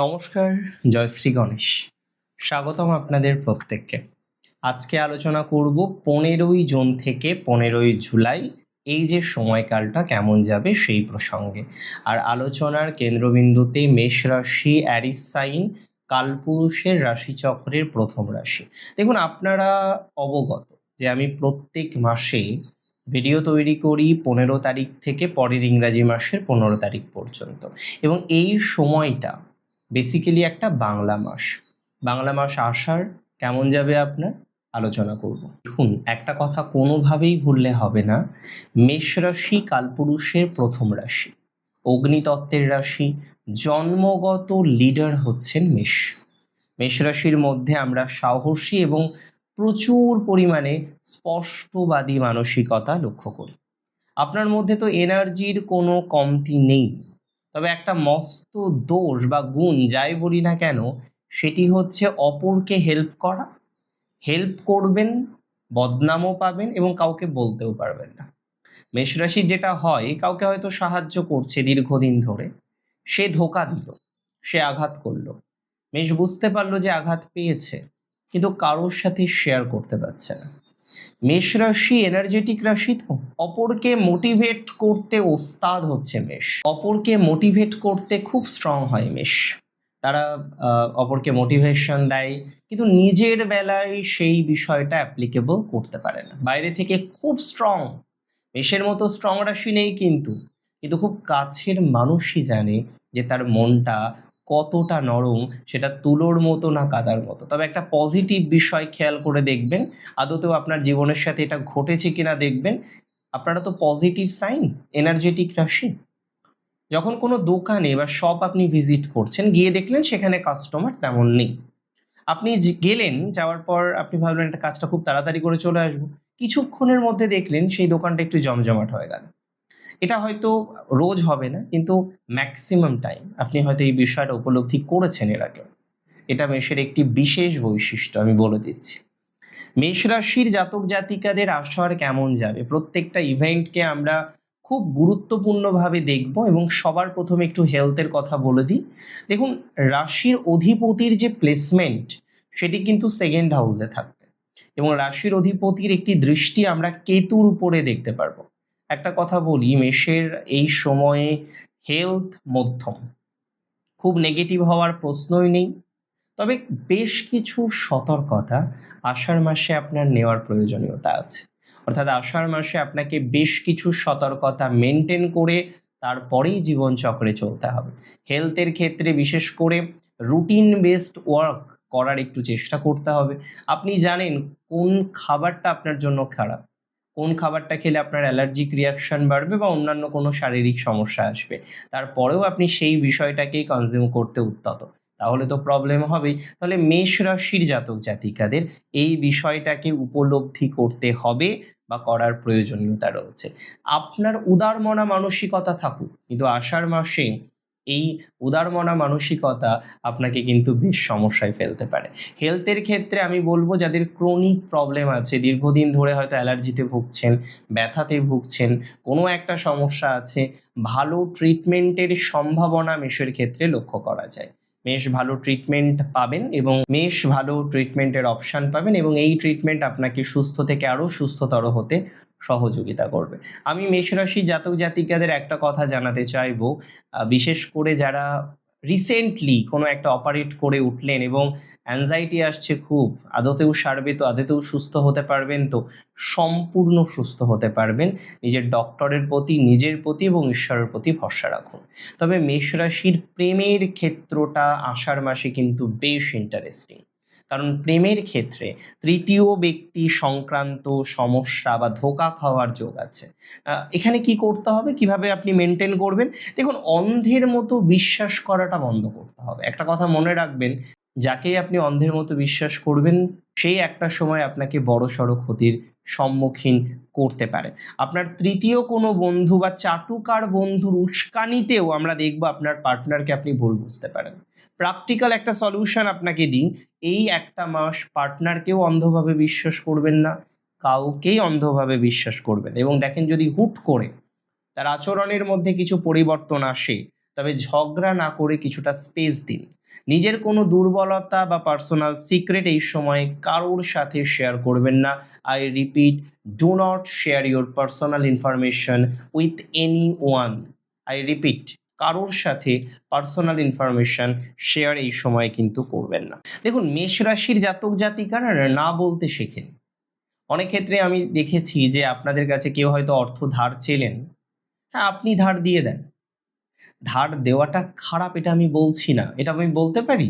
নমস্কার, জয় শ্রী গণেশ। স্বাগতম আপনাদের প্রত্যেককে। আজকে আলোচনা করব 15ই জুন থেকে 15ই জুলাই এই যে সময়কালটা কেমন যাবে সেই প্রসঙ্গে। আর আলোচনার কেন্দ্রবিন্দুতে মেষ রাশি, অ্যারিস সাইন, কালপুরুষের রাশিচক্রের প্রথম রাশি। দেখুন, আপনারা অবগত যে আমি প্রত্যেক মাসে ভিডিও তৈরি করি 15 তারিখ থেকে পরের ইংরাজি মাসের 15 তারিখ পর্যন্ত, এবং এই সময়টা বেসিক্যালি একটা বাংলা মাস আষাঢ় কেমন যাবে আপনার আলোচনা করব। দেখুন, একটা কথা কোনোভাবেই ভুললে হবে না, মেষ রাশি কালপুরুষের প্রথম রাশি, অগ্নিতত্ত্বের রাশি, জন্মগত লিডার হচ্ছেন মেষ রাশির মধ্যে আমরা সাহসী এবং প্রচুর পরিমাণে স্পষ্টবাদী মানসিকতা লক্ষ্য করি। আপনার মধ্যে তো এনার্জির কোনো কমতি নেই, তবে একটা মস্ত দোষ বা গুণ যাই বলি না কেন, সেটি হচ্ছে অপরকে হেল্প করা। হেল্প করবেন, বদনামও পাবেন এবং কাউকে বলতেও পারবেন না। মেষ রাশির যেটা হয়, কাউকে হয়তো সাহায্য করছে দীর্ঘদিন ধরে, সে ধোঁকা দিল, সে আঘাত করলো, মেষ বুঝতে পারলো যে আঘাত পেয়েছে, কিন্তু কারোর সাথে শেয়ার করতে পারছে না। মেষ রাশি এনার্জেটিক রাশি, তো অপরকে মোটিভেট করতে ওস্তাদ হচ্ছে মেষ। অপরকে মোটিভেট করতে খুব স্ট্রং হয় মেষ। তারা অপরকে মোটিভেশন দেয়, কিন্তু নিজের বেলায় সেই বিষয়টা অ্যাপ্লিকেবল করতে পারে না। বাইরে থেকে খুব স্ট্রং, মেষের মতো স্ট্রং রাশি নেই, কিন্তু খুব কাছের মানুষই জানে যে তার মনটা কতটা নরম, সেটা তুলোর মতো না কাদার মতো। তবে একটা পজিটিভ বিষয় খেয়াল করে দেখবেন, আদতেও আপনার জীবনের সাথে এটা ঘটেছে কিনা দেখবেন। আপনারা তো পজিটিভ সাইন, এনার্জেটিক রাশি। যখন কোনো দোকানে বা শপ আপনি ভিজিট করছেন, গিয়ে দেখলেন সেখানে কাস্টমার তেমন নেই, আপনি গেলেন, যাওয়ার পর আপনি ভাবলেন একটা কাজটা খুব তাড়াতাড়ি করে চলে আসবো, কিছুক্ষণের মধ্যে দেখলেন সেই দোকানটা একটু জমজমাট হয়ে গেল। এটা হয়তো রোজ হবে না, কিন্তু ম্যাক্সিমাম টাইম আপনি হয়তো এই বিষয়টা উপলব্ধি করেছেন এর আগে। এটা মেষের একটি বিশেষ বৈশিষ্ট্য, আমি বলে দিচ্ছি। মেষ রাশির জাতক জাতিকাদের আষাঢ় কেমন যাবে, প্রত্যেকটা ইভেন্টকে আমরা খুব গুরুত্বপূর্ণভাবে দেখব, এবং সবার প্রথমে একটু হেলথের কথা বলে দিই। দেখুন, রাশির অধিপতির যে প্লেসমেন্ট, সেটি কিন্তু সেকেন্ড হাউসে থাকবে, এবং রাশির অধিপতির একটি দৃষ্টি আমরা কেতুর উপরে দেখতে পারবো। একটা কথা বলি, মেষের এই সময়ে হেলথ মধ্যম, খুব নেগেটিভ হওয়ার প্রশ্নই নেই। তবে বেশ কিছু সতর্কতা আষাঢ় মাসে আপনার নেওয়ার প্রয়োজনীয়তা আছে। অর্থাৎ আষাঢ় মাসে আপনাকে বেশ কিছু সতর্কতা মেনটেন করে তারপরেই জীবনচক্রে চলতে হবে। হেলথের ক্ষেত্রে বিশেষ করে রুটিন বেসড ওয়ার্ক করার একটু চেষ্টা করতে হবে। আপনি জানেন কোন খাবারটা আপনার জন্য খারাপ, কোন খাবারটা খেলে আপনার অ্যালার্জিক রিয়াকশন বাড়বে বা অন্যান্য কোনো শারীরিক সমস্যা আসবে, তারপরেও আপনি সেই বিষয়টাকেই কনজিউম করতে উদ্যত, তাহলে তো প্রবলেম হবেই। তাহলে মেষ রাশির জাতক জাতিকাদের এই বিষয়টাকে উপলব্ধি করতে হবে বা করার প্রয়োজনীয়তা রয়েছে। আপনার উদারমনা মানসিকতা থাকুক, কিন্তু আষাঢ় মাসে এই উদারমনা মানসিকতা আপনাকে কিন্তু বেশ সমস্যায় ফেলতে পারে। হেলথের ক্ষেত্রে আমি বলবো, যাদের ক্রনিক প্রবলেম আছে, দীর্ঘদিন ধরে হয়তো অ্যালার্জিতে ভুগছেন, ব্যথাতে ভুগছেন, কোনো একটা সমস্যা আছে, ভালো ট্রিটমেন্টের সম্ভাবনা মেষের ক্ষেত্রে লক্ষ্য করা যায়। মেষ ভালো ট্রিটমেন্ট পাবেন এবং মেষ ভালো ট্রিটমেন্টের অপশান পাবেন, এবং এই ট্রিটমেন্ট আপনাকে সুস্থ থেকে আরও সুস্থতর হতে সহযোগিতা করবে। আমি মেষ রাশি জাতক জাতিকাদের একটা কথা জানাতে চাইবো, বিশেষ করে যারা রিসেন্টলি কোনো একটা অপারেট করে উঠলেন এবং অ্যাংজাইটি আসছে খুব, আদতেও সারবে তো, আদতেও সুস্থ হতে পারবেন তো, সম্পূর্ণ সুস্থ হতে পারবেন। নিজের ডক্টরের প্রতি, নিজের প্রতি এবং ঈশ্বরের প্রতি ভরসা রাখুন। তবে মেষ রাশির প্রেমের ক্ষেত্রটা আষাঢ় মাসে কিন্তু বেশ ইন্টারেস্টিং, কারণ প্রেমের ক্ষেত্রে তৃতীয় ব্যক্তি সংক্রান্ত সমস্যা বা ধোঁকা খাওয়ার যোগ আছে। এখানে কি করতে হবে, কিভাবে আপনি মেনটেন করবেন? দেখুন, অন্ধের মতো বিশ্বাস করাটা বন্ধ করতে হবে। একটা কথা মনে রাখবেন, যাকেই আপনি অন্ধের মতো বিশ্বাস করবেন, সেই একটা সময় আপনাকে বড়সড় ক্ষতির সম্মুখীন করতে পারে। আপনার তৃতীয় কোনো বন্ধু বা চাটুকার বন্ধুর উস্কানিতেও আমরা দেখব আপনার পার্টনারকে আপনি ভুল বুঝতে পারেন। প্র্যাকটিক্যাল একটা সলিউশন আপনাকে দিই, এই একটা মাস পার্টনারকেও অন্ধভাবে বিশ্বাস করবেন না, কাউকেই অন্ধভাবে বিশ্বাস করবেন, এবং দেখেন যদি হুট করে তার আচরণের মধ্যে কিছু পরিবর্তন আসে, তবে ঝগড়া না করে কিছুটা স্পেস দিন। নিজের কোনো দুর্বলতা বা পার্সোনাল সিক্রেট এই সময়ে কারোর সাথে শেয়ার করবেন না। I repeat, do not share your personal information with any one. I repeat, কারোর সাথে পার্সোনাল ইনফরমেশন শেয়ার এই সময় কিন্তু করবেন না। দেখুন, মেষ রাশির জাতক জাতিকারা না বলতে শেখেন। অনেক ক্ষেত্রে আমি দেখেছি যে আপনাদের কাছে কেউ হয়তো অর্থ ধার চেলেন, হ্যাঁ আপনি ধার দিয়ে দেন। ধার দেওয়াটা খারাপ এটা আমি বলছি না, এটা আমি বলতে পারি।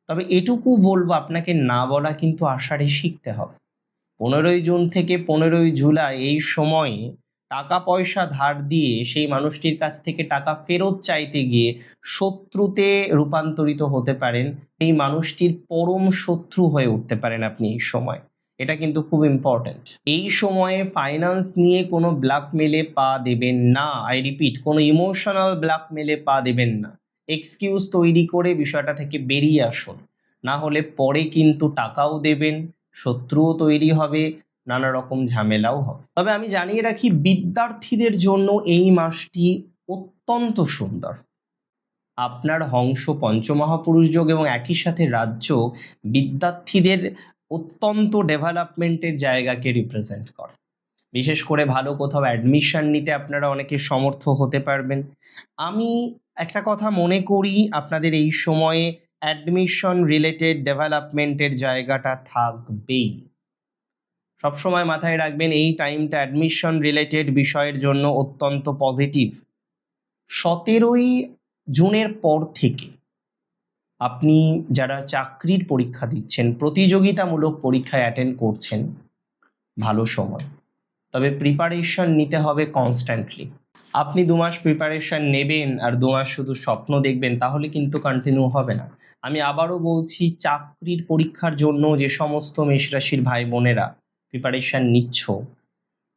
তবে এটুকু বলবো, আপনাকে না বলা কিন্তু আষাঢ়ে শিখতে হবে। 15ই জুন থেকে 15ই জুলাই এই সময়ে টাকা পয়সা ধার দিয়ে সেই মানুষটির কাছ থেকে টাকা ফেরত চাইতে গিয়ে শত্রুতে রূপান্তরিত হতে পারেন। এই মানুষটির পরম শত্রু হয়ে উঠতে পারেন আপনি এই সময়। এটা কিন্তু খুব ইম্পর্ট্যান্ট। এই সময়ে ফাইন্যান্স নিয়ে কোনো ব্ল্যাকমেলে পা দেবেন না। আই রিপিট, কোনো ইমোশনাল ব্ল্যাকমেলে পা দেবেন না। এক্সকিউজ তৈরি করে বিষয়টা থেকে বেরিয়ে আসুন, না হলে পরে কিন্তু টাকাও দেবেন, শত্রুও তৈরি হবে, নানা রকম ঝামেলাও হবে। তবে আমি জানিয়ে রাখি, বিদ্যার্থীদের জন্য এই মাসটি অত্যন্ত সুন্দর। আপনার হংস পঞ্চমহাপুরুষ যোগ এবং একই সাথে রাজযোগ বিদ্যার্থীদের অত্যন্ত ডেভেলপমেন্টের জায়গাকে রিপ্রেজেন্ট করে। বিশেষ করে ভালো কোথাও অ্যাডমিশন নিতে আপনারা অনেকে সমর্থ হতে পারবেন। আমি একটা কথা মনে করি, আপনাদের এই সময়ে অ্যাডমিশন রিলেটেড ডেভেলপমেন্টের জায়গাটা থাকবেই। সবসময় মাথায় রাখবেন, এই টাইমটা অ্যাডমিশন রিলেটেড বিষয়ের জন্য অত্যন্ত পজিটিভ। 17ই জুনের পর থেকে আপনি যারা চাকরির পরীক্ষা দিচ্ছেন, প্রতিযোগিতামূলক পরীক্ষায় অ্যাটেন্ড করছেন, ভালো সময়। তবে প্রিপারেশন নিতে হবে কনস্ট্যান্টলি। আপনি 2 মাস প্রিপারেশন নেবেন আর 2 মাস শুধু স্বপ্ন দেখবেন, তাহলে কিন্তু কন্টিনিউ হবে না। আমি আবারও বলছি, চাকরির পরীক্ষার জন্য যে সমস্ত মেষ রাশির ভাই বোনেরা প্রিপারেশন নিচ্ছ,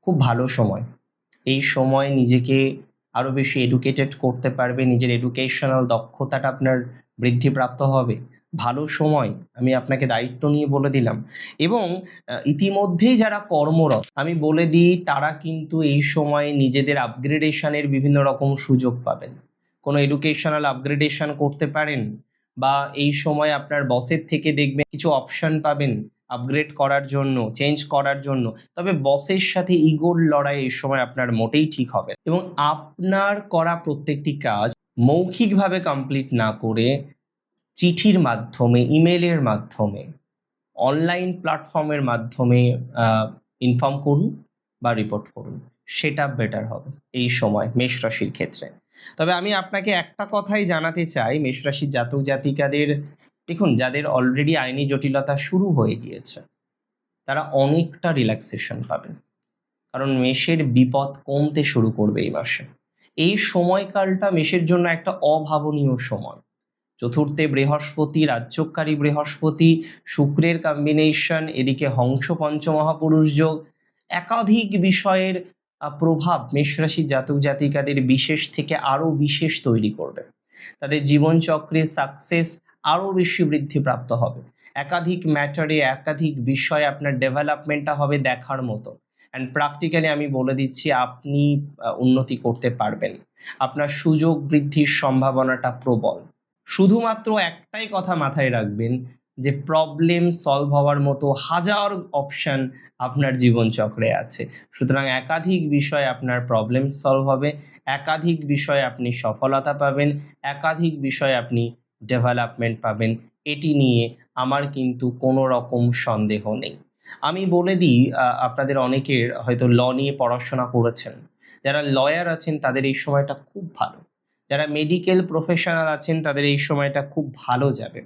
খুব ভালো সময়। এই সময় নিজেকে আরও বেশি এডুকেটেড করতে পারবে, নিজের এডুকেশনাল দক্ষতাটা আপনার বৃদ্ধিপ্রাপ্ত হবে। ভালো সময়, আমি আপনাকে দায়িত্ব নিয়ে বলে দিলাম। এবং ইতিমধ্যেই যারা কর্মরত, আমি বলে দিই, তারা কিন্তু এই সময়ে নিজেদের আপগ্রেডেশনের বিভিন্ন রকম সুযোগ পাবেন। কোনো এডুকেশনাল আপগ্রেডেশন করতে পারেন, বা এই সময় আপনার বসের থেকে দেখবেন কিছু অপশন পাবেন আপগ্রেড করার জন্য, চেঞ্জ করার জন্য। তবে বসের সাথে ইগোর লড়াই এই সময় আপনার মোটেই ঠিক হবে। এবং আপনার করা প্রত্যেকটি কাজ মৌখিকভাবে কমপ্লিট না করে চিঠির মাধ্যমে, ইমেলের মাধ্যমে, অনলাইন প্ল্যাটফর্মের মাধ্যমে ইনফর্ম করুন বা রিপোর্ট করুন, সেটা বেটার হবে এই সময় মেষ রাশির ক্ষেত্রে। তবে আমি আপনাকে একটা কথাই জানাতে চাই, মেষ রাশির জাতক জাতিকাদের, দেখুন, যাদের অলরেডি আইনি জটিলতা শুরু হয়ে গিয়েছে তারা অনেকটা রিল্যাক্সেশন পাবেন, কারণ মেষের বিপদ কমতে শুরু করবে এই মাসে। এই সময়কালটা মেষের জন্য একটা অভাবনীয় সময়। চতুর্থে বৃহস্পতি, রাজ্যকারী বৃহস্পতি, শুক্রের কম্বিনেশন, এদিকে হংস পঞ্চমহাপুরুষ যোগ, একাধিক বিষয়ের প্রভাব মেষ রাশির জাতক জাতিকাদের বিশেষ থেকে আরো বিশেষ তৈরি করবে। তাদের জীবনচক্রে সাকসেস আরো বেশি বৃদ্ধিপ্রাপ্ত হবে। একাধিক ম্যাটারে, একাধিক বিষয়ে আপনার ডেভেলপমেন্টটা হবে দেখার মতো। অ্যান্ড প্র্যাকটিক্যালি আমি বলে দিচ্ছি, আপনি উন্নতি করতে পারবেন। আপনার সুযোগ বৃদ্ধির সম্ভাবনাটা প্রবল। শুধুমাত্র একটাই কথা মাথায় রাখবেন, যে প্রবলেম সলভ হওয়ার মতো হাজার অপশন আপনার জীবনচক্রে আছে। সুতরাং একাধিক বিষয়ে আপনার প্রবলেম সলভ হবে, একাধিক বিষয়ে আপনি সফলতা পাবেন, একাধিক বিষয়ে আপনি ডেভেলপমেন্ট পাবেন। এটি নিয়ে আমার কিন্তু কোনো রকম সন্দেহ নেই। আমি বলে দিই, আপনাদের অনেকের হয়তো ল নিয়ে পড়াশোনা করেছেন, যারা লয়ার আছেন তাদের এই সময়টা খুব ভালো। যারা মেডিকেল প্রফেশনাল আছেন তাদের এই সময়টা খুব ভালো যাবে।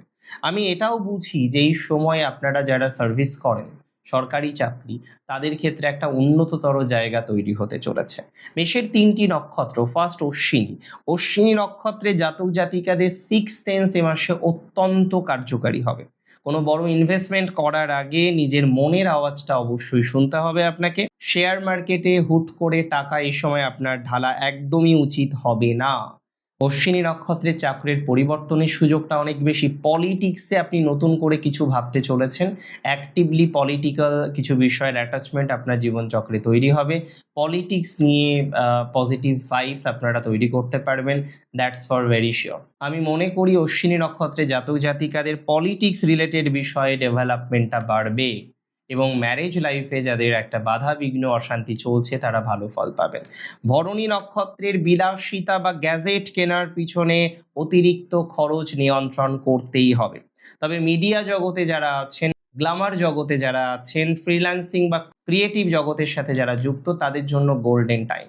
আমি এটাও বুঝি যে এই সময় আপনারা যারা সার্ভিস করেন, সরকারি চাকরি, তাদের ক্ষেত্রে একটা উন্নততর জায়গা তৈরি হতে চলেছে। মেষের 3টি নক্ষত্র, ফার্স্ট অশ্বিনী। অশ্বিনী নক্ষত্রে জাতক জাতিকাদের সিক্স সেন্স এ মাসে অত্যন্ত কার্যকারী হবে। কোনো বড় ইনভেস্টমেন্ট করার আগে নিজের মনের আওয়াজটা অবশ্যই শুনতে হবে আপনাকে। শেয়ার মার্কেটে হুট করে টাকা এই সময় আপনার ঢালা একদমই উচিত হবে না। অশ্বিনী নক্ষত্রের চাকরির পরিবর্তনের সুযোগটা অনেক বেশি। পলিটিক্সে আপনি নতুন করে কিছু ভাবতে চলেছেন। অ্যাক্টিভলি পলিটিক্যাল কিছু বিষয়ের অ্যাটাচমেন্ট আপনার জীবনচক্রে তৈরি হবে। পলিটিক্স নিয়ে পজিটিভ ভাইবস আপনারা তৈরি করতে পারবেন। That's for very sure. আমি মনে করি অশ্বিনী নক্ষত্রে জাতক জাতিকাদের পলিটিক্স রিলেটেড বিষয়ে ডেভেলপমেন্টটা বাড়বে এবং ম্যারেজ লাইফে যাদের একটা বাধা বিঘ্ন অশান্তি চলছে তারা ভালো ফল পাবেন। ভরণী নক্ষত্রের বিলাসিতা বা গ্যাজেট কেনার পিছনে অতিরিক্ত খরচ নিয়ন্ত্রণ করতেই হবে। তবে মিডিয়া জগতে যারা আছেন, গ্ল্যামার জগতে যারা আছেন, ফ্রিল্যান্সিং বা ক্রিয়েটিভ জগতের সাথে যারা যুক্ত তাদের জন্য গোল্ডেন টাইম।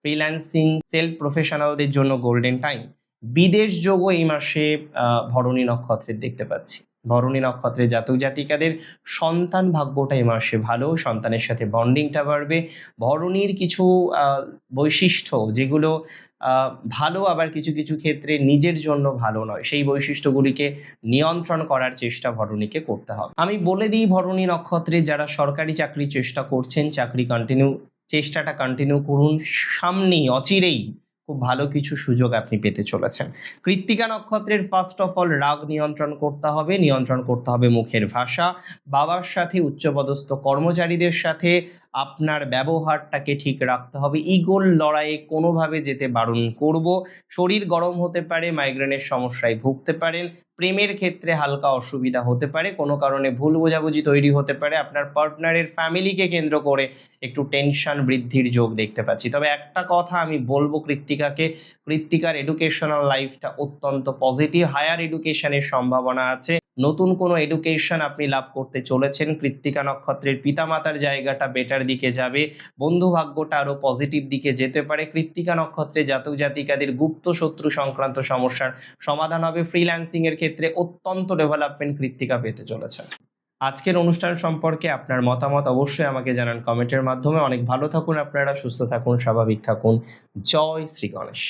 ফ্রিল্যান্সিং সেলফ প্রফেশনালদের জন্য গোল্ডেন টাইম। বিদেশ যোগও এই মাসে ভরণী নক্ষত্রের দেখতে পাচ্ছি। ভরণী নক্ষত্রের জাতক জাতিকাদের সন্তান ভাগ্যটা এই মাসে ভালো, সন্তানের সাথে বন্ডিংটা বাড়বে। ভরণীর কিছু বৈশিষ্ট্য যেগুলো ভালো, আবার কিছু কিছু ক্ষেত্রে নিজের জন্য ভালো নয়, সেই বৈশিষ্ট্যগুলিকে নিয়ন্ত্রণ করার চেষ্টা ভরণীকে করতে হবে। আমি বলে দিই, ভরণী নক্ষত্রে যারা সরকারি চাকরি চেষ্টা করছেন, চেষ্টাটা কন্টিনিউ করুন। সামনেই অচিরেই খুব ভালো কিছু সুযোগ আপনি পেতে চলেছেন। কৃত্তিকা নক্ষত্রের ফার্স্ট অফ অল রাগ নিয়ন্ত্রণ করতে হবে মুখের ভাষা। বাবার সাথে, উচ্চপদস্থ কর্মচারীদের সাথে আপনার ব্যবহারটাকে ঠিক রাখতে হবে। ইগোর লড়াইয়ে কোনোভাবে যেতে বারণ করব। শরীর গরম হতে পারে, মাইগ্রেনের সমস্যায় ভুগতে পারেন। প্রেমের ক্ষেত্রে হালকা অসুবিধা হতে পারে, কোনো কারণে ভুল বোঝাবুঝি তৈরি হতে পারে। আপনার পার্টনারের ফ্যামিলিকে কেন্দ্র করে একটু টেনশন বৃদ্ধির যোগ দেখতে পাচ্ছি। তবে একটা কথা আমি বলবো কৃত্তিকার এডুকেশনাল লাইফটা অত্যন্ত পজিটিভ। হায়ার এডুকেশনের সম্ভাবনা আছে। নতুন কোনো এডুকেশন আপনি লাভ করতে চলেছেন। কৃত্তিকা নক্ষত্রের পিতামাতার জায়গাটা বেটার দিকে যাবে। বন্ধু ভাগ্যটা আরো পজিটিভ দিকে যেতে পারে। কৃত্তিকা নক্ষত্রে জাতক জাতিকাদের গুপ্ত শত্রু সংক্রান্ত সমস্যার সমাধান হবে। ফ্রিল্যান্সিং এর ক্ষেত্রে অত্যন্ত ডেভেলপমেন্ট কৃত্তিকা পেতে চলেছে। আজকের অনুষ্ঠান সম্পর্কে আপনার মতামত অবশ্যই আমাকে জানান কমেন্টের মাধ্যমে। অনেক ভালো থাকুন আপনারা, সুস্থ থাকুন, স্বাভাবিক থাকুন। জয় শ্রী গণেশ।